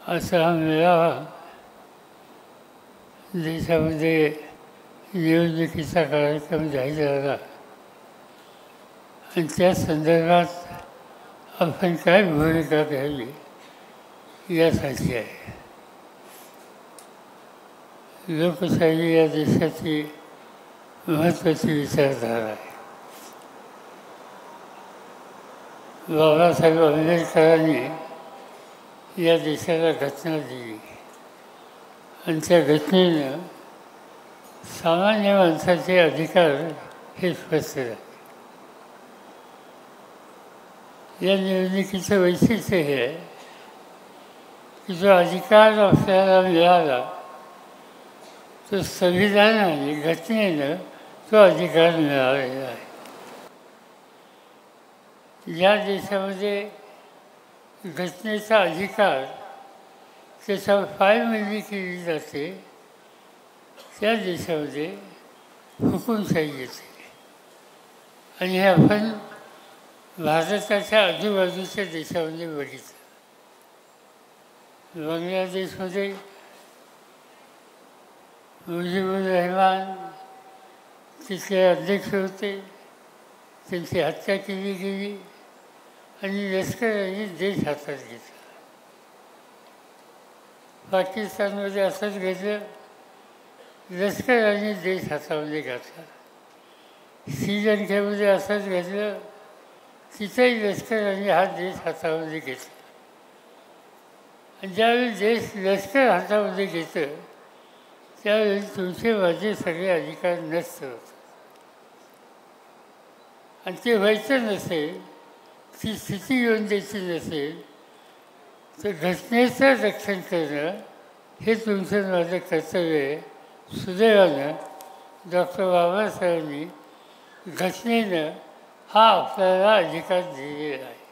असा मेळावा देशामध्ये निवडणुकीचा कार्यक्रम जाहीर झाला आणि त्या संदर्भात आपण काय भूमिका घ्यावी यासाठी आहे. लोकशाही या देशाची महत्त्वाची विचारधारा आहे. बाबासाहेब आंबेडकरांनी या देशाला घटना दिली आणि त्या घटनेनं सामान्य माणसाचे अधिकार हे स्पष्ट झाले. या निवडणुकीचं वैशिष्ट्य हे आहे की जो अधिकार आपल्याला मिळाला तो संविधानाने घटनेनं तो अधिकार मिळालेला आहे. ज्या देशामध्ये घटनेचा अधिकार त्याच्यावर पायमल्ली केली जाते त्या देशामध्ये हुकूमशाही येते. आणि हे आपण भारताच्या आजूबाजूच्या देशामध्ये बघितलं. बांगलादेशमध्ये मुजीबुर रहमान तिथले अध्यक्ष होते, त्यांची हत्या केली गेली आणि लष्कराने देश हातात घेतला. पाकिस्तानमध्ये असंच घडलं, लष्कराने देश हातामध्ये घातला. श्रीलंकेमध्ये असंच घडलं, तिथेही लष्कराने हा देश हातामध्ये घेतला. आणि ज्यावेळी देश लष्कर हातामध्ये घेतं त्यावेळी तुमचे माझे सगळे अधिकार नष्ट होतात. आणि ते व्हायचं नसेल, ती स्थिती येऊन द्यायची नसेल तर घटनेचं रक्षण करणं हे तुमचं माझं कर्तव्य आहे. सुदैवानं डॉक्टर बाबासाहेबांनी घटनेनं हा आपल्याला अधिकार दिलेला आहे.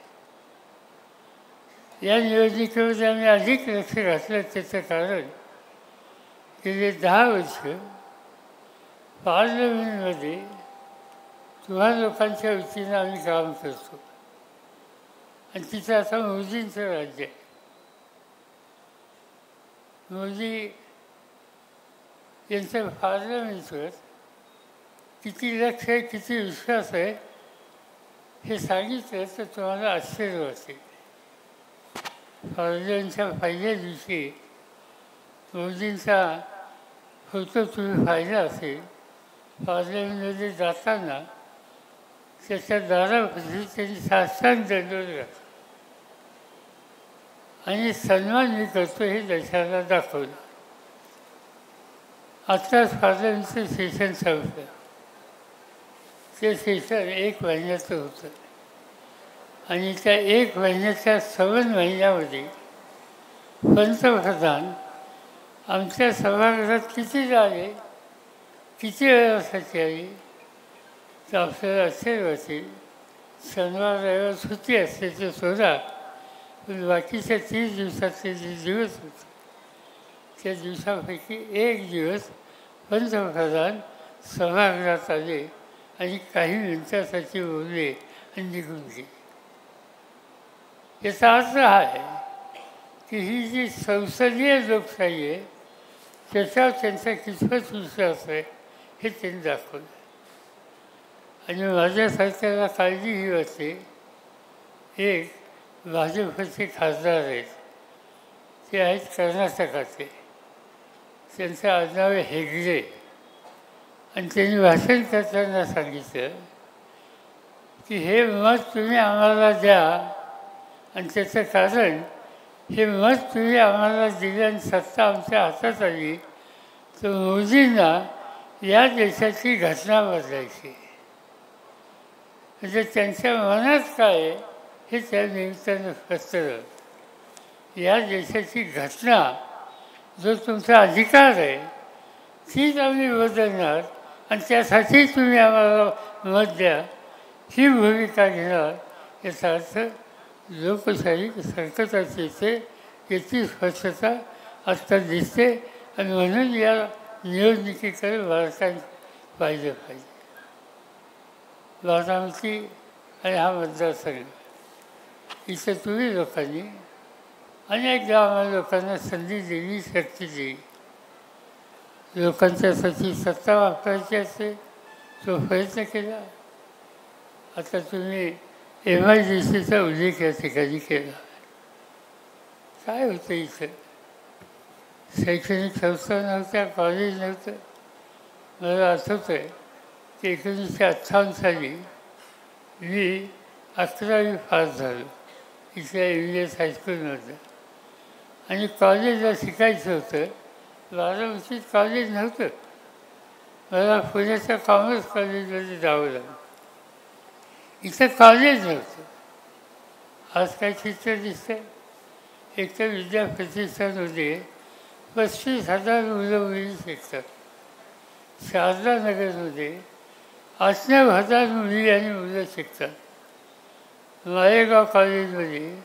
या निवडणुकीमध्ये आम्ही अधिक लक्ष घातलं त्याचं कारण गेले 10 वर्ष पार्लमेंटमध्ये तुम्हा लोकांच्या वतीनं आम्ही काम करतो आणि तिथं आता मोदींचं राज्य आहे. मोदी यांचं पार्लमेंटवर किती लक्ष आहे, किती विश्वास आहे हे सांगितलं तर तुम्हाला आश्चर्य वाटेल. पार्लमेंटच्या पहिल्या दिवशी मोदींचा फोटो तुम्ही पाहिला असेल. पार्लमेंटमध्ये जाताना त्याच्या दारामध्ये त्यांनी साष्टांग दंडवत घातला आणि सन्मान मी करतो हे देशाला दाखवलं. आत्ताच पार्लमेंटचं सेशन संपलं. ते सेशन 1 महिन्याचं होतं आणि त्या 1 महिन्याच्या 7 महिन्यामध्ये पंतप्रधान आमच्या सभागृहात किती झाले, किती वेळासाठी आली तर आपल्याला आश्चर्य वाटेल. शनिवार रविवार सुट्टी असते ते सोडा, पण बाकीच्या 30 दिवसाचे जे दिवस होते त्या दिवसापैकी 1 दिवस पंतप्रधान सभागृहात आले आणि काही मिनिटासाठी बोलले आणि निघून गेले. याचा अर्थ हा आहे की ही जी संसदीय लोकशाही आहे त्याच्यावर त्यांचा कितपत विश्वास आहे हे त्यांनी दाखवलं. आणि माझ्या सरकारला काळजी ही वाटते. एक भाजपचे खासदार आहेत, ते आहेत कर्नाटकाचे, त्यांचं आडनाव आहे हेगडे. आणि त्यांनी भाषण करताना सांगितलं की हे मत तुम्ही आम्हाला द्या आणि त्याचं कारण हे मत तुम्ही आम्हाला दिलं आणि सत्ता आमच्या हातात आली तर मोदींना या देशाची घटना बदलायची. म्हणजे त्यांच्या मनात काय आहे हे त्या निमित्तानं स्पष्ट झालं. या देशाची घटना जो तुमचा अधिकार आहे तीच आम्ही बदलणार आणि त्यासाठी तुम्ही आम्हाला मत द्या ही भूमिका घेणार. याचा अर्थ लोकशाही संकटात येते याची स्पष्टता आत्ता दिसते. आणि म्हणून या निवडणुकीकडे भारताने पाहिलं पाहिजे. बारामती आणि हा मतदारसंघ इथं तुम्ही लोकांनी अनेकदा आम्हाला लोकांना संधी दिली, शक्ती दिली. लोकांच्यासाठी सत्ता वापरायची असेल तो प्रयत्न केला. आता तुम्ही MIDCचा उल्लेख या ठिकाणी केला. काय होतं इथं? शैक्षणिक संस्था नव्हत्या, कॉलेज नव्हतं. मला आठवतं आहे की 1958 साली मी 11वी पास झालो इथल्या इंग्लिश हायस्कूलमधलं. आणि कॉलेजला शिकायचं होतं. बारामतीत कॉलेज नव्हतं. मला पुण्याच्या कॉमर्स कॉलेजमध्ये जावं लागलं. इथं कॉलेज नव्हतं. आज काय चित्र दिसतंय? एक तर विद्याप्रतिष्ठानमध्ये 35,000 मुलं मुली शिकतात. शारदा नगरमध्ये 8,000 मुली आणि मुलं शिकतात. मालेगाव कॉलेजमध्ये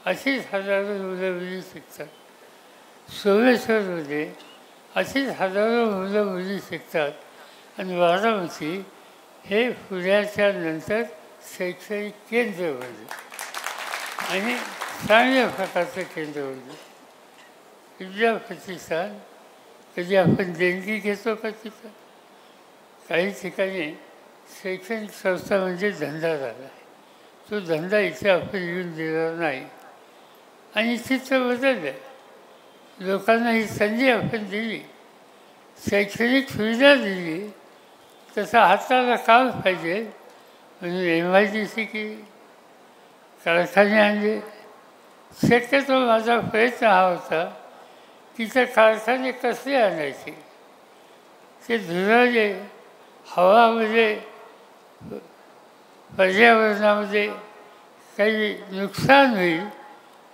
अशीच हजारो मुलं मुली शिकतात. सोमेश्वरमध्ये अशीच हजारो मुलं मुली शिकतात. आणि बारामती हे पुण्याच्या नंतर शैक्षणिक केंद्र बनलं आणि चांगल्या प्रकारचं केंद्र बनलं. विद्याप्रतिष्ठान कधी आपण देणगी घेतो का तिथं? काही ठिकाणी शैक्षणिक संस्था म्हणजे धंदा झाला आहे. तो धंदा इथे आपण येऊन दिला नाही आणि चित्र बदललं. लोकांना ही संधी आपण दिली, शैक्षणिक सुविधा दिली, तसं हाताला काम पाहिजे म्हणून MIDC केली, कारखाने आणले. शक्यतो माझा प्रयत्न हा होता की ते कारखाने कसे आणायचे, ते धुराले, हवामध्ये, पर्यावरणामध्ये काही नुकसान होईल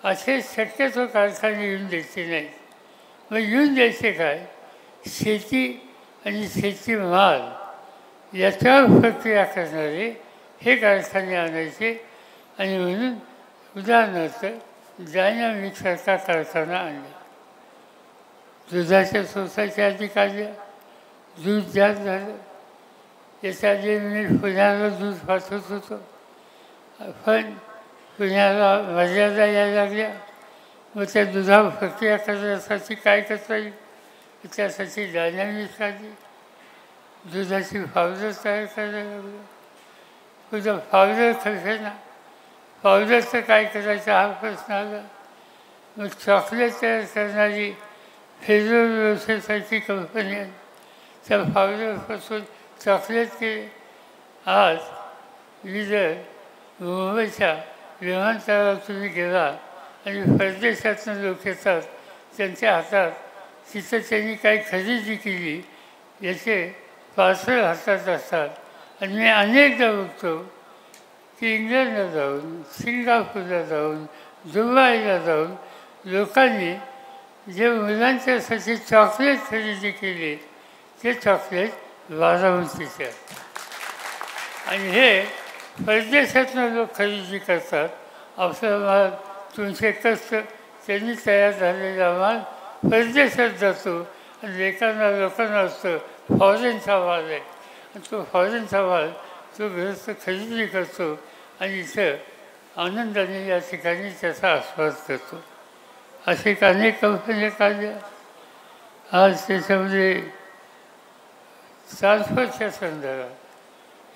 असे शक्यतो कारखाने येऊन द्यायचे नाही. मग येऊन द्यायचे काय? शेती आणि शेतीमाल याच्यावर प्रक्रिया करणारे हे कारखाने आणायचे. आणि म्हणून उदाहरणार्थ डायनामिकसारखा कारखाना आणला. दुधाच्या सोसायटी आधी काढल्या, दूध जास्त झालं. याच्या आधी मी पुण्याला दूध पाठवत होतो, पण पुण्याला मर्यादा यायला लागल्या. मग त्या दुधावर प्रक्रिया करण्यासाठी काय करता येईल त्यासाठी डायनामिक्स काढली. दुधाची पावडर तयार करायला लागलं. पुढं पावडर खर्चना, पावडरचं काय करायचं हा प्रश्न आला. मग चॉकलेट तयार करणारी फेरो कंपनी आली. त्या पावडरपासून चॉकलेट केले. आज मी जर मुंबईच्या विमानतळावर तुम्ही गेला आणि परदेशातून लोक येतात, त्यांच्या हातात तिथं त्यांनी काही खरेदी केली याचे पार्सल हातात असतात. आणि मी अनेकदा बघतो की इंग्लंडला जाऊन, सिंगापूरला जाऊन, दुबईला जाऊन लोकांनी जे मुलांच्यासाठी चॉकलेट खरेदी केले ते चॉकलेट बारामतीचे आहेत. आणि हे परदेशातून लोक खरेदी करतात. आपला माल तुमचे कष्ट त्यांनी तयार झालेला माल परदेशात जातो आणि लोकांना असतं फॉरेनचा माल आहे. आणि तो फॉरेनचा माल तो गृहस्थ खरेदी करतो आणि इथं आनंदाने या ठिकाणी त्याचा आस्वाद करतो. असे अनेक कंपन्या काढल्या. आज त्याच्यामध्ये ट्रान्सफरच्या संदर्भात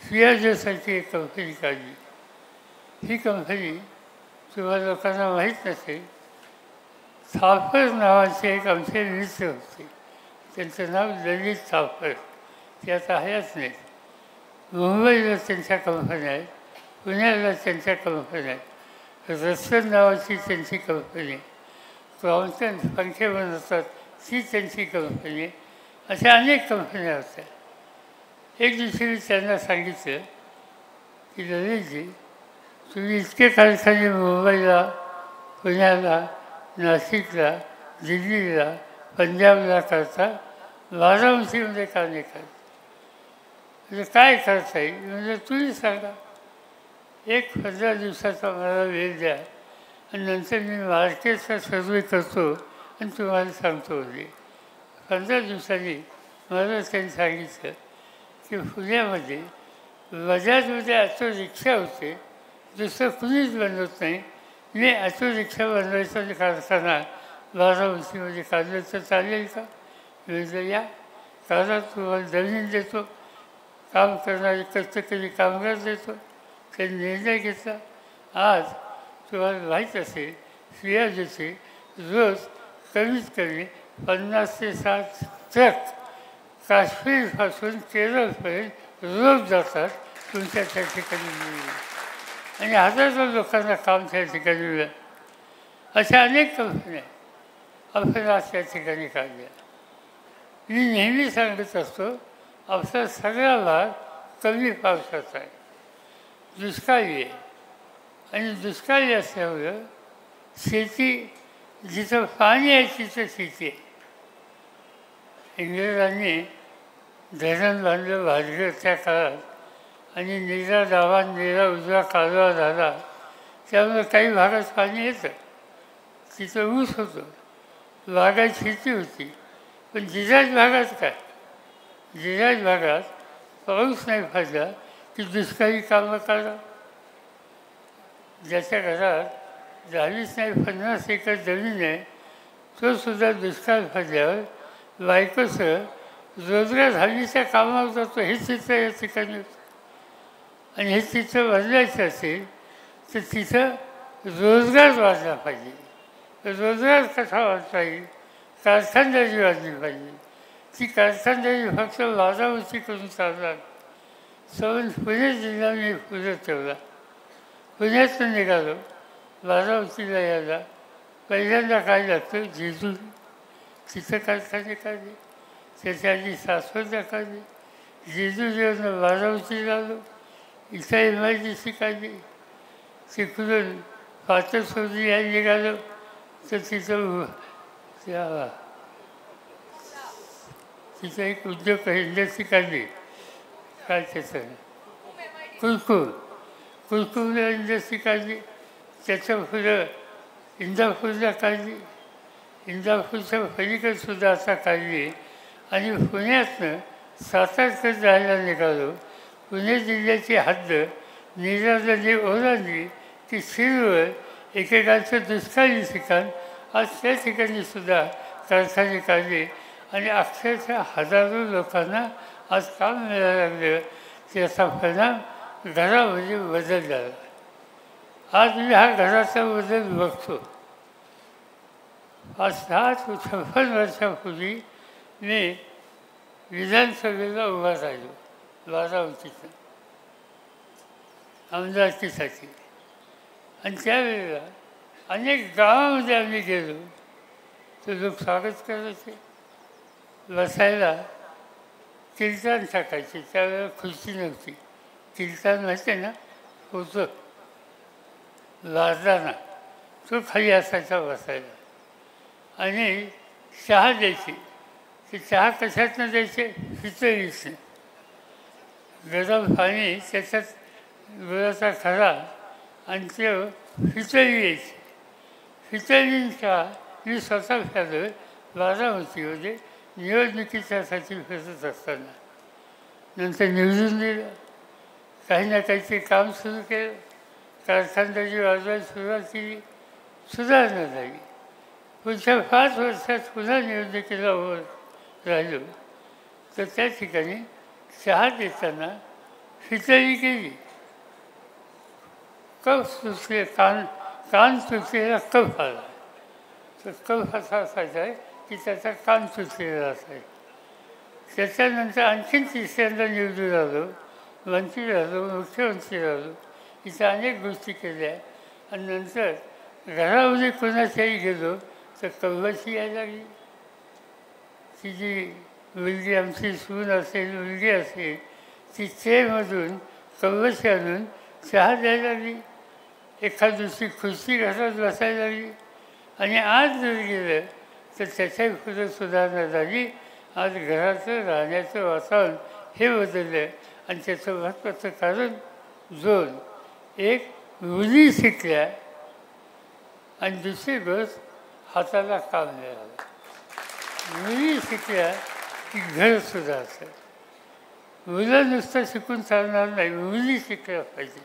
फियाजोसाठी एक कंपनी काढली. ही कंपनी तुम्हाला लोकांना माहीत नसेल. थापर नावाचे एक आमचे मित्र होते, त्यांचं नाव ललित थापर. ते आता हयाच नाहीत. मुंबईला त्यांच्या कंपन्या आहेत, पुण्याला त्यांच्या कंपन्या आहेत. रसन नावाची त्यांची कंपनी आहे. क्रॉम्प्टन पंखे बनवतात ती त्यांची कंपनी आहे. अशा अनेक कंपन्या होत्या. एक दिवशी मी त्यांना सांगितलं की ललितजी, तुम्ही इतके कारखाने मुंबईला, पुण्याला, नाशिकला, दिल्लीला, पंजाबला करता, बारामतीमध्ये का नाही करता? म्हणजे काय करता येईल? म्हणजे तुम्ही सांगा. 15 दिवसाचा मला वेळ द्या आणि नंतर मी मार्केटचा सर्वे करतो आणि तुम्हाला सांगतो. 15 दिवसांनी मला त्यांनी सांगितलं की पुण्यामध्ये बजाजमध्ये ऑटो रिक्षा होते, दुसरं कुणीच बनवत नाही. मी ऑटो रिक्षा बनवायचा कारखाना 12 उंचीमध्ये काढलं तर चालेल का? म्हणजे या काढा, तुम्हाला जमीन देतो, काम करणारे कष्टकरी कामगार देतो. त्यांनी निर्णय घेतला. आज तुम्हाला माहीत असेल सियाजीचे रोज कमीत कमी 50 ते 60 ट्रक काश्मीरपासून केरळपर्यंत रोज जातात तुमच्या त्या ठिकाणी मिळेल आणि हजारो लोकांना काम त्या ठिकाणी मिळेल. अशा अनेक कंपन्या आपण आज त्या ठिकाणी काढल्या. मी नेहमी सांगत असतो, आपला सगळा भाग कमी पावसाचा आहे, दुष्काळी आहे. आणि दुष्काळी असल्यामुळं शेती जिथं पाणी आहे तिथं शेती आहे. इंग्रजांनी धरण बांधलं भाजलं त्या काळात आणि निरा डावा निरा उजवा कालवा झाला. त्यामुळे काही भागात पाणी येतं, तिथं ऊस होतं, बागायत शेती होती. पण जिल्ह्यात भागात काय, जिल्ह्यात भागात पाऊस नाही पडला की दुष्काळी कामं करा. ज्याच्या घरात 40 नाही 50 एकर जमीन आहे तो सुद्धा दुष्काळ पडल्यावर बायकोसह रोजगार हल्लीच्या कामावर जातो. हे चित्र या ठिकाणी होतं. आणि हे चित्र बदलायचं असेल तर तिथं रोजगार वाढला पाहिजे. रोजगार कसा वाढता येईल? कारखानदारी वाढली पाहिजे. ती कारखानदारी फक्त वादावरती करून चालणार. सवन पुणे जिल्हा मी पुढे ठेवला. पुण्यातून निघालो, बारामतीला यायला पहिल्यांदा काय लागतं, जेजूर. तिथं कारखाने काढले, त्याच्या आधी सासवडला काढले. जेजूर येऊन बारामतीला आलो, इथं MIDC काढली. तिकडून पाचसोडी या निघालो तर तिथं तिथं एक उद्योग इंडस्ट्री काढली. काय त्याचं कुरकुर इंडस्ट्री काढली. त्याच्या पुढं इंदापूरला काढली. इंदापूरच्या पलीकडसुद्धा आता काढली. आणि पुण्यातनं सातारकडे जायला निघालो. पुणे जिल्ह्याची हद्द निराजली ओलांडली की शिरवळ एकेकाचं दुष्काळी ठिकाण. आज त्या ठिकाणीसुद्धा कारखाने काढले आणि अक्षरशः हजारो लोकांना आज काम मिळायला लागलं. त्याचा परिणाम घरामध्ये बदल झाला. आज मी हा घराचा बदल बघतो. आज 56 वर्षापूर्वी मी विधानसभेला उभा राहिलो बारामतीचं आमदारकीसाठी. आणि त्यावेळेला अनेक गावामध्ये आम्ही गेलो तर लोक स्वागत करायचे. बसायला कीर्तन टाकायचे. त्यावेळेला खुर्ची नव्हती. कीर्तन माहिती ना होतं लाजताना, तो खाली असायचा बसायला. आणि चहा द्यायची. ते चहा कशातनं द्यायचे? पितळीचं. गरम पाणी त्याच्यात गुळाचा खरा आणि ते पितळी यायची. पितळी चहा मी स्वतः प्यालो बारामतीमध्ये निवडणुकीच्यासाठी फिरत असताना. नंतर निवडून दिलं. काही ना काहीतरी काम सुरू केलं. कारखानदारी वाजवायला सुरुवात केली. सुधारणा झाली. पुढच्या 5 वर्षात पुन्हा निवडणुकीला उभं राहिलो तर त्या ठिकाणी चहा देताना पितळी केली. कप सुचले, कान चुचलेला कप आला. तर कप असा असायचा आहे की त्याचा कान चुचलेला असायचा. त्याच्यानंतर आणखीन तिसऱ्यांदा निवडून आलो, मंत्री झालो, मुख्यमंत्री झालो. इथं अनेक गोष्टी केल्या. आणि नंतर घरामध्ये कोणाच्याही गेलो तर कव्वाची यायला लागली. ती जी मुलगी आमची सून असेल, मुलगी असेल, ती चेमधून कव्वाची आणून चहा द्यायला लागली. एखाद दुसरी खुर्ची घरात बसायला लागली. आणि आज जर गेलं तर त्याच्या पुढे सुधारणा झाली. आज घराचं राहण्याचं वातावरण हे बदललं. आणि त्याचं महत्त्वाचं कारण 2, एक मुली शिकल्या आणि दुसरी गोष्ट हाताला काम मिळालं. मुली शिकल्या की घर सुधारतं. मुलं नुसतं शिकून चालणार नाही, मुली शिकल्या पाहिजे.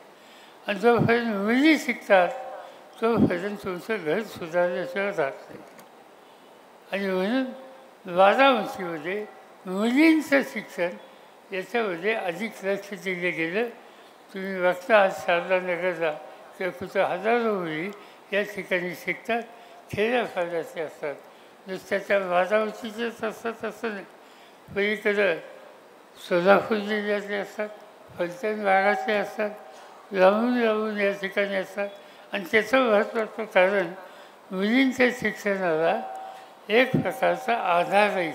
आणि जोपर्यंत मुली शिकतात तोपर्यंत तुमचं घर सुधारल्याशिवाय राहत नाही. आणि म्हणून बारामतीमध्ये मुलींचं शिक्षण याच्यामध्ये अधिक लक्ष दिलं गेलं. तुम्ही बघता आज शारदानगरला किंवा कुठं हजारो मुली या ठिकाणी शिकतात. खेड्यापाड्याचे असतात, नुसत्याच्या बारामतीचेच असतात असं नाही. पलीकडं सोलापूर जिल्ह्यातले असतात, फलटण भागाचे असतात, लांबून लांबून या ठिकाणी असतात. आणि त्याचं महत्त्वाचं कारण मुलींच्या शिक्षणाला एक प्रकारचा आधार आहे.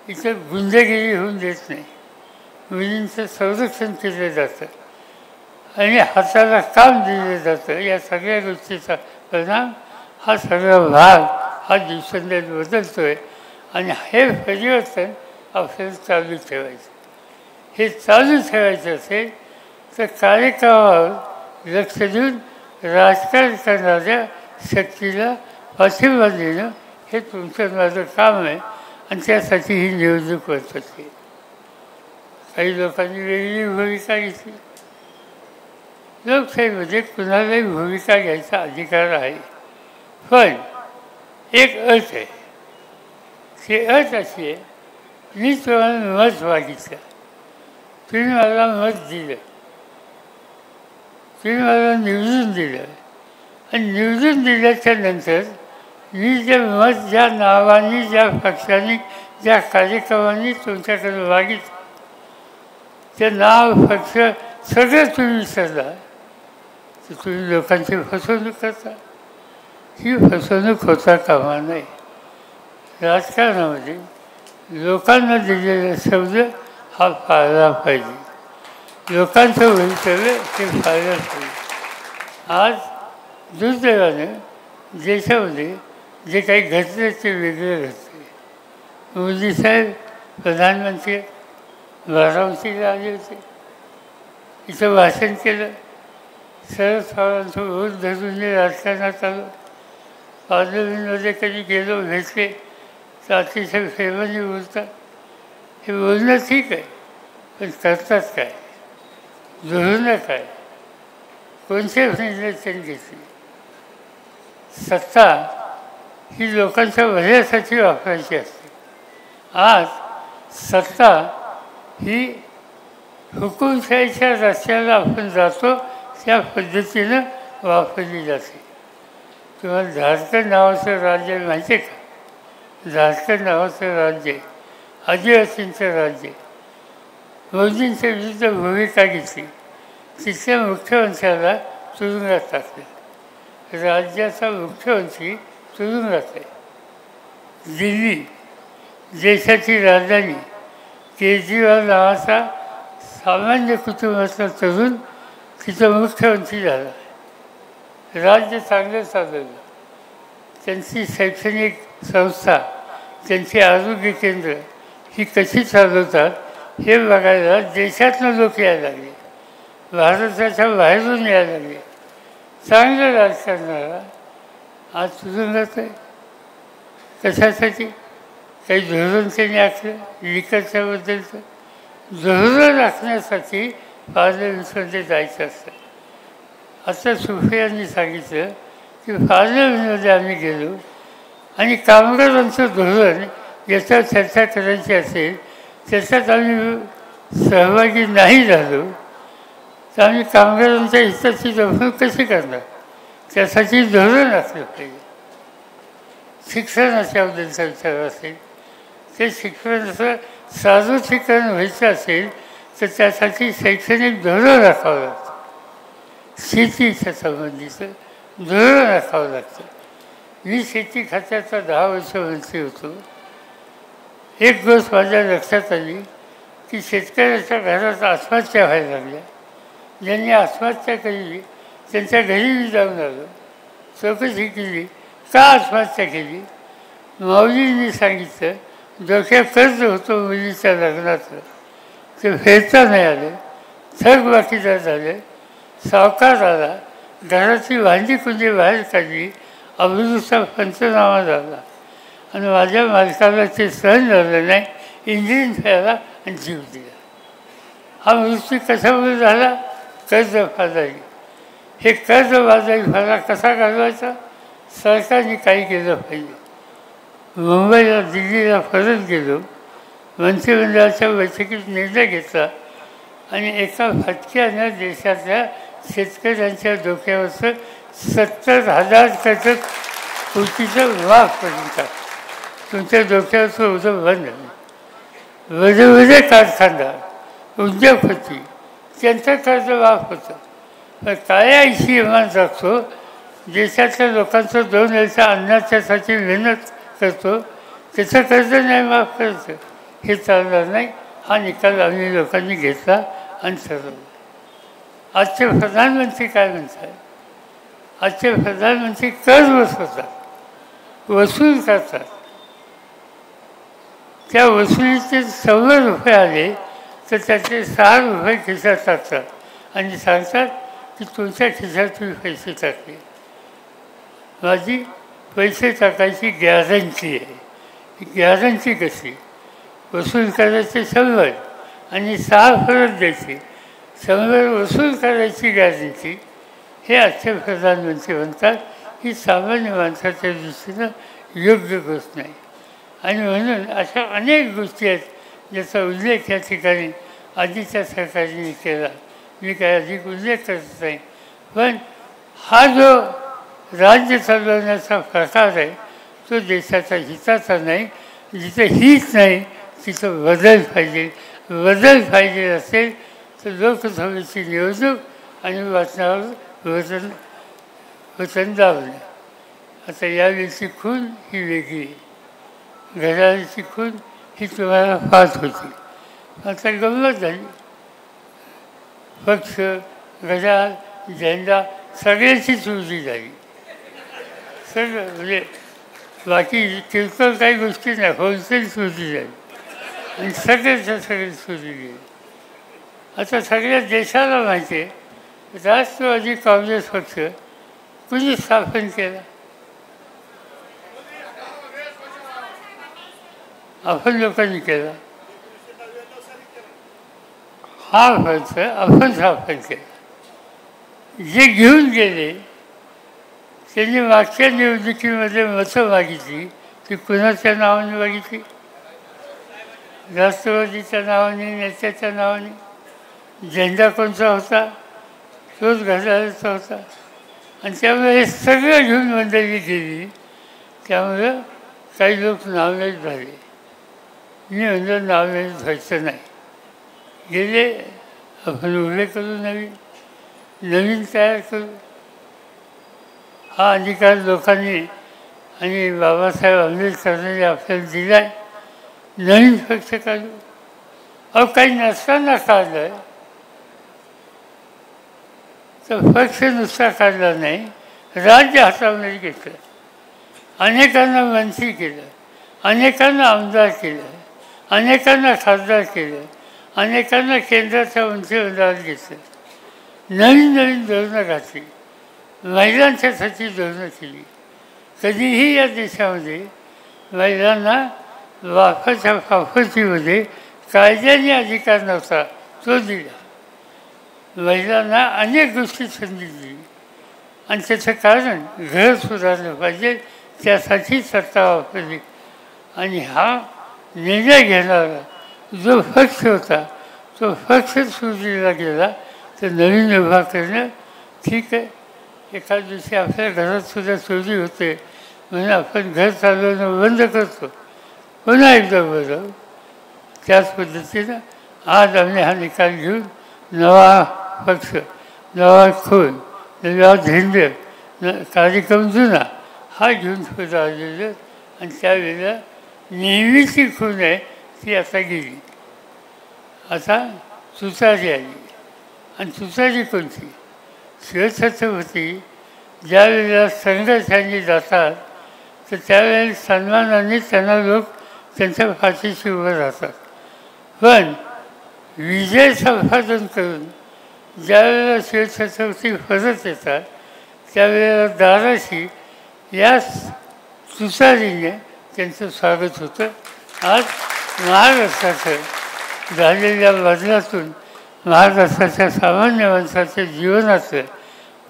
इथं गुंडगिरी होऊन देत नाही, मुलींचं संरक्षण केलं जातं आणि हाताला काम दिलं जातं. या सगळ्या गोष्टीचा परिणाम हा सगळा भाग हा दिवसेंदिवस बदलतो आहे. आणि हे परिवर्तन आपल्याला चालू ठेवायचं. हे चालू ठेवायचं असेल तर कार्यक्रमावर लक्ष देऊन राजकारण करणाऱ्या शक्तीला पाठिंबा देणं हे तुमचं माझं काम आहे. आणि त्यासाठी ही निवडणूक होत असते. काही लोकांनी वेगळी भूमिका घेतली. लोकशाहीमध्ये कुणालाही भूमिका घ्यायचा अधिकार आहे, पण एक अट आहे. ती अट अशी आहे, मी तुम्हाला मत मागितलं, तुम्ही मला मत दिलं, तुम्ही मला निवडून दिलं आणि निवडून दिल्याच्या नंतर मी जे मत ज्या नावाने ज्या पक्षाने ज्या कार्यक्रमाने तुमच्याकडे मागितलं ते नाव पक्ष सगळं तुम्ही विसरला तर तुम्ही लोकांची फसवणूक करता. ही फसवणूक होता कामा नये. राजकारणामध्ये लोकांना दिलेला शब्द हा पाळला पाहिजे. लोकांचं भवितव्य हे पाळलं पाहिजे. आज दुर्दैवानं देशामध्ये जे काही घडतं ते वेगळं घडतं. मोदीसाहेब प्रधानमंत्री बारामतीला आले होते, इथं भाषण केलं, शरद पवारांचं ओढ धरून राजकारणात आलो. पार्लमेंटमध्ये कधी गेलो भेटले तर अतिशय प्रेमाने बोलतात. हे बोलणं ठीक आहे, पण करतात काय, धोरणं काय, कोणते निर्णय त्यांनी घेतले. सत्ता ही लोकांच्या भल्यासाठी वापरायची असते. आज सत्ता ही हुकुमशाहीच्या रस्त्याला आपण जातो त्या पद्धतीनं वापरली जाते. तुम्हाला झारखंड नावाचं राज्य माहिती आहे का? झारखंड नावाचं राज्य आदिवासींचं राज्य. मोदींच्या विरुद्ध भूमिका घेतली, तिथल्या मुख्यमंत्र्याला तुरुंगात टाकलं. राज्याचा मुख्यमंत्री तुरुंगात आहे. दिल्ली देशाची राजधानी, केजरीवाल नावाचा सामान्य कुटुंबातला तरुण तिचा मुख्यमंत्री झाला. राज्य चांगलं चालवलं. त्यांची शैक्षणिक संस्था, त्यांची आरोग्य केंद्र ही कशी चालवतात हे बघायला देशातनं लोक यायला लागले, भारताच्या बाहेरून यायला लागले. चांगलं राजकारणाला आज तुरुंगात आहे. कशासाठी? काही धोरण त्यांनी आखलं लिखतच्याबद्दलचं. धोरण आखण्यासाठी पार्लमेंटमध्ये जायचं असतं. आता सुप्रियांनी सांगितलं की पार्लमेंटमध्ये आम्ही गेलो आणि कामगारांचं धोरण याच्यावर चर्चा करायची असेल त्याच्यात आम्ही सहभागी नाही झालो तर आम्ही कामगारांच्या हिताची जपणूक कशी करणार? त्यासाठी धोरण असलं पाहिजे. शिक्षणाच्याबद्दलचा विचार असेल, ते शिक्षणाचं सार्वत्रिकरण व्हायचं असेल तर त्यासाठी शैक्षणिक धोरण राखावं लागतं. शेतीच्या संबंधीचं धोरण राखावं लागतं. मी शेती खात्याचा 10 वर्ष मंत्री होतो. एक गोष्ट माझ्या लक्षात आली की शेतकऱ्याच्या घरात आत्महत्या व्हायला लागल्या. ज्यांनी आत्महत्या केली त्यांच्या घरी मी जाऊन आलो, चौकशी केली, का आत्महत्या केली. माऊलींनी सांगितलं डोक्यात कर्ज होतं मुलीच्या लग्नाचं, ते फेडता नाही आलं, थकबाकीदार झाले, सावकार आला, घराची भांडी कुंडी बाहेर काढली, अब्रूचा पंचनामा झाला आणि माझ्या मालकाला ते सहन झालं नाही, इंजिन फेरला आणि जीव दिला. हा मृत्यू कशामुळे झाला? कर्ज फादारी. हे कर्जबाजारी फरा कसा घालवायचा सरकारने काही केलं पाहिजे. मुंबईला दिल्लीला परत गेलो, मंत्रिमंडळाच्या बैठकीत निर्णय घेतला आणि एका फटक्यानं देशातल्या शेतकऱ्यांच्या डोक्यावरचं 70,000 कर्ज कोटीचं माफ करून टाक. तुमच्या डोक्यावरचं उदं बंद झालं. वेगवेगळे कारखानदार उद्योगपती त्यांचं कर्ज माफ होतं. पण काळ्या ऐशी इमान जगतो, देशातल्या लोकांचं 2 वेळच्या अन्नाच्यासाठी मेहनत करतो, त्याचं कर्ज नाही माफ करायचं. हे चालणार नाही. हा निकाल आम्ही लोकांनी घेतला आणि ठरवलं. आजचे प्रधानमंत्री काय म्हणतात? आजचे प्रधानमंत्री कर्ज बसवतात, वसूल करतात. त्या वसुलीचे 100 रुपये आले तर त्याचे 6 रुपये खिशात टाकतात आणि सांगतात की तुमच्या खिशात तुम्ही पैसे टाकले. माझी पैसे टाकायची गॅरंटी आहे. ही गॅरंटी कशी? वसूल करायचे 100 आणि 6 परत द्यायचे. 100 वसूल करायची गॅरंटी हे आजचे प्रधानमंत्री म्हणतात. ही सामान्य माणसाच्या दृष्टीनं योग्य गोष्ट नाही. आणि म्हणून अशा अनेक गोष्टी आहेत ज्याचा उल्लेख या ठिकाणी आधीच्या सरकारने केला. मी काय अधिक उल्लेख करत नाही. पण हा जो राज्य चालवण्याचा प्रकार आहे तो देशाच्या हिताचा नाही. जिथं हित नाही तिथं बदल पाहिजे. बदल पाहिजे असेल तर लोकसभेची निवडणूक आणि वाचनावर वचन दाबणे. आता यावेळीची खून ही वेगळी आहे. घड्याळाची खून ही तुम्हाला पाहत होती. आता गंमत झाली. पक्ष, घड्याळ, झेंडा सगळ्याची चोरी झाली. सगळं म्हणजे बाकी किरकोळ काही गोष्टी नाही, होलसेल चोरी झाली आणि सगळ्याच्या सगळी चोरी गेली. आता सगळ्या देशाला माहिती आहे राष्ट्रवादी काँग्रेस पक्ष कुणी स्थापन केला? आपण लोकांनी केला. हा खर्च आपण स्थापन केला. जे घेऊन गेले त्यांनी मागच्या निवडणुकीमध्ये मतं मागितली ती कुणाच्या नावाने मागितली? राष्ट्रवादीच्या नावाने, नेत्याच्या नावाने. झेंडा कोणता होता? तोच घड्याळाचा होता. आणि त्यामुळे हे सगळं घेऊन मंडळी गेली. त्यामुळं काही लोक नावलेच झाले. मी म्हणलं नावलेच व्हायचं नाही. गेले आपण उभे करू, नवीन तयार करू. हा अधिकार लोकांनी आणि बाबासाहेब आंबेडकरांनी आपल्याला दिला आहे. नवीन पक्ष काढू. अहो काही नसताना काढलं तर पक्ष नुसता काढला नाही, राज्य हातामध्ये घेतलं. अनेकांना मंत्री केलं, अनेकांना आमदार केलं, अनेकांना खासदार केलं, अनेकांना केंद्राच्या मंत्रिमंडळात घेतलं. नवीन नवीन धोरणं घातली. महिलांच्यासाठी धोरणं केली. कधीही या देशामध्ये महिलांना वाफाच्या फाफतीमध्ये कायद्याने अधिकार नव्हता, तो दिला. महिलांना अनेक गोष्टी संधी दिली आणि त्याचं कारण घर सुधारलं पाहिजे, त्यासाठी सत्ता वापरली. आणि हा निर्णय घेणारा जो पक्ष होता तो पक्ष सुधीला गेला. तर नवीन उभा करणं ठीक आहे. एखाद दिवशी आपल्या घरातसुद्धा चोरी होते म्हणून आपण घर चालवणं बंद करतो. पुन्हा एकदा बरं त्याच पद्धतीनं आज आम्ही हा निकाल घेऊन नवा पक्ष, नवा खून, नवा झेंडे, कार्यक्रम जुना हा घेऊन पुढे आलेलं. आणि त्यावेळेला नेहमीची खून आहे ती आता गेली. आता तुतारी आली. आणि तुतारी कोणती? शिवछत्रपती ज्या वेळेला संघर्षांनी जातात तर त्यावेळेला सन्मानाने त्यांना लोक त्यांच्या पाठीशी उभं राहतात. पण विजय संपादन करून ज्यावेळेला शिवछत्रपती परत येतात त्यावेळेला दाराशी या तुतारीने त्यांचं स्वागत होतं. आज महाराष्ट्राचं झालेल्या बदलातून महाराष्ट्राच्या सामान्य माणसाच्या जीवनाचं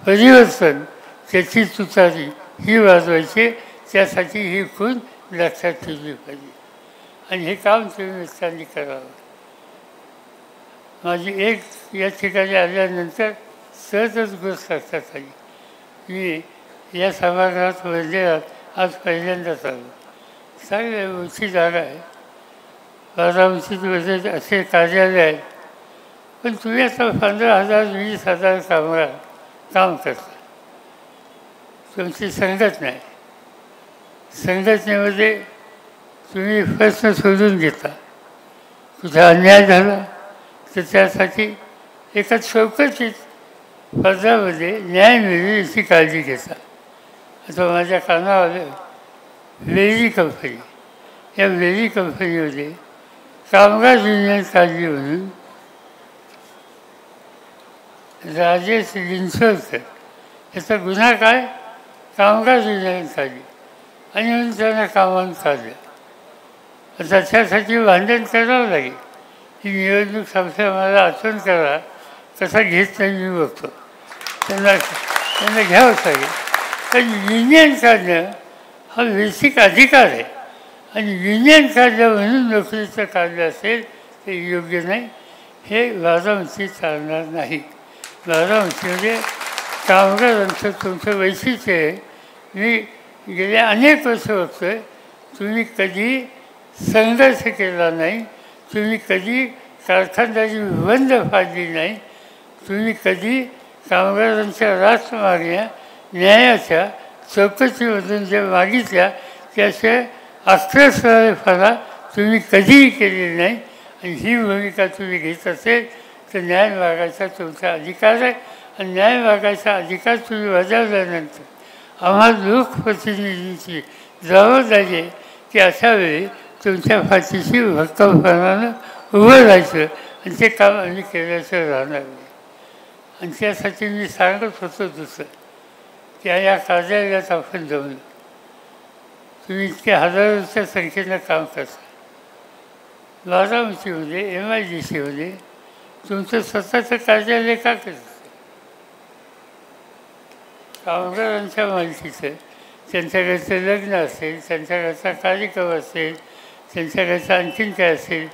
परिवर्तन त्याची तुतारी ही वाजवायची, त्यासाठी ही खूण लक्षात ठेवली पाहिजे आणि हे काम तुम्ही निष्ठाने करावं. माझी एक या ठिकाणी आल्यानंतर सहजच गोष्ट लक्षात आली. मी या सभागृहात मंदिरात आज पहिल्यांदाच आलो. चांगली उंची जागा आहे, 12 उंचीमध्ये असे कार्यालय आहेत, पण तुम्ही आता 15,000 20,000 कामगार काम करता. तुमची संघटना आहे, संघटनेमध्ये तुम्ही प्रश्न शोधून घेता. कुठे अन्याय झाला तर त्यासाठी एका चौकटीत पदामध्ये न्याय मिळेल याची काळजी घेता. आता माझ्या कानावर वेरी कंपनी, या वेरी कंपनीमध्ये कामगार युनियन काढली म्हणून राजेश लिंचोलकर याचा गुन्हा काय, कामगार युनियन काढली आणि म्हणून त्यांना कामावून काढलं. आता त्यासाठी भांडण करावं लागेल. ही निवडणूक संस्था मला आठवण करा, कसा घेत नाही मी बघतो. त्यांना घ्यावंच लागेल. पण युनियन काढणं हा बेसिक अधिकार आहे आणि युनियन काढलं म्हणून नोकरीचं काढलं असेल ते योग्य नाही. हे बारामतीत चालणार नाही. बारामतीमध्ये कामगारांचं तुमचं वैशिष्ट्य आहे. मी गेल्या अनेक वर्ष बघतो आहे, तुम्ही कधी संघर्ष केला नाही, तुम्ही कधी कारखानदारी बंद पाडली नाही, तुम्ही कधी कामगारांच्या राष्ट्र मागण्या न्यायाच्या चौकशीमधून ज्या मागितल्या त्याच्या आक्रस्वरपणा तुम्ही कधीही केलेली नाही. आणि ही भूमिका तुम्ही घेत असेल तर न्याय मागायचा तुमचा अधिकार आहे आणि न्याय मागायचा अधिकार तुम्ही बजावल्यानंतर आम्हाला लोकप्रतिनिधींची जबाबदारी आहे की अशा वेळी तुमच्या पाठीशी भक्कमपणानं उभं राहायचं आणि ते काम आम्ही केल्याचं राहणार नाही. आणि त्यासाठी मी सांगत होतो दुसरं की या कार्यालयात आपण जमलं, तुम्ही इतक्या हजारोच्या संख्येनं काम करता. बारामतीमध्ये MIDCमध्ये तुमचं स्वतःचं कार्यालय का करतं? कामगारांच्या मालकीचं, त्यांच्याकडचं लग्न असेल, त्यांच्याकडचा कार्यक्रम असेल, त्यांच्याकडचं आणखीन काय असेल,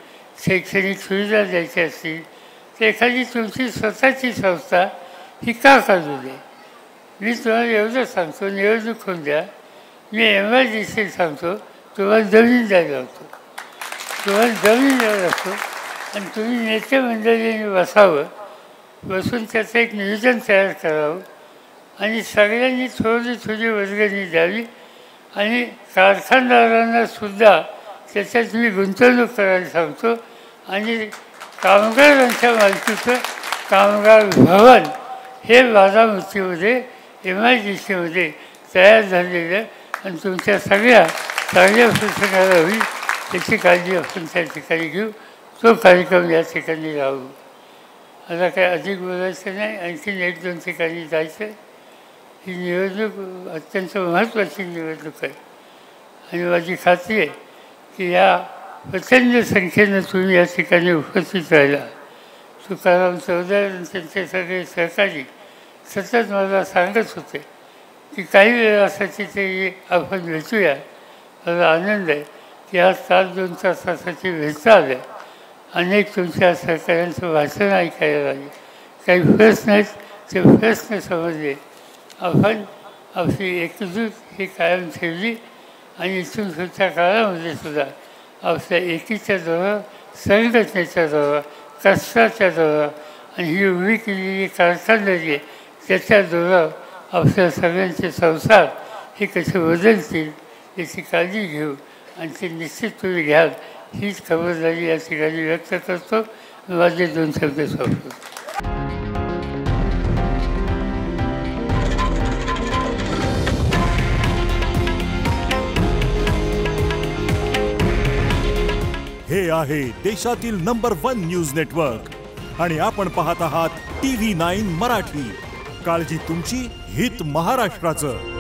शैक्षणिक सुविधा द्यायच्या असतील तर एखादी तुमची स्वतःची संस्था ही का काढू दे? मी तुम्हाला एवढं सांगतो, निवडणूक होऊन द्या, मी MIDC सांगतो तुम्हाला जमीन द्यायला होतो, तुम्हाला जमीन द्यायला असतो आणि तुम्ही नेते मंडळीने बसावं, बसून त्याचं एक नियोजन तयार करावं आणि सगळ्यांनी थोडी थोडी वर्गणी द्यावी आणि कारखानदारांना सुद्धा त्याच्यात मी गुंतवणूक करायला सांगतो. आणि कामगारांच्या मालकीचं कामगार भवन हे बारामतीमध्ये MIDCमध्ये तयार झालेलं आणि तुमच्या सगळ्या चांगल्या प्रसंगाला होईल त्याची काळजी आपण त्या ठिकाणी घेऊ. तो कार्यक्रम या ठिकाणी राहू. आता काय अधिक बोलायचं नाही, आणखीन 1-2 ठिकाणी जायचं. ही निवडणूक अत्यंत महत्त्वाची निवडणूक आहे आणि माझी खात्री आहे की या प्रचंड संख्येनं तुम्ही या ठिकाणी उपस्थित राहिला. तुकाराम चौधरी आणि त्यांचे सगळे सहकारी सतत मला सांगत होते की काही वेळासाठी ते आपण भेटूया. मला आनंद आहे की आज 2 तासासाठी भेटता आलं. अनेक तुमच्या सहकाऱ्यांचं भाषण ऐकायला लागले. काही प्रश्न आहेत, ते प्रश्न समजले. आपण आपली एकजूट ही कायम ठेवली आणि इथून पुढच्या काळामध्ये सुद्धा आपल्या एकीच्या जोरावर, संघटनेच्या जोरावर, कष्टाच्या जोरावर आणि ही उभी केलेली कारखानदारी आहे त्याच्या जोरावर आपल्या सगळ्यांचे संसार हे कसे बदलतील याची काळजी घेऊ आणि ते निश्चित तुम्ही घ्याल हीच खबरदारी या ठिकाणी व्यक्त करतो. माझे 2 शब्द संपतो. हे आहे देशातील नंबर 1 न्यूज नेटवर्क आणि आपण पाहत आहात TV9 मराठी. काळजी तुमची, हित महाराष्ट्राचं.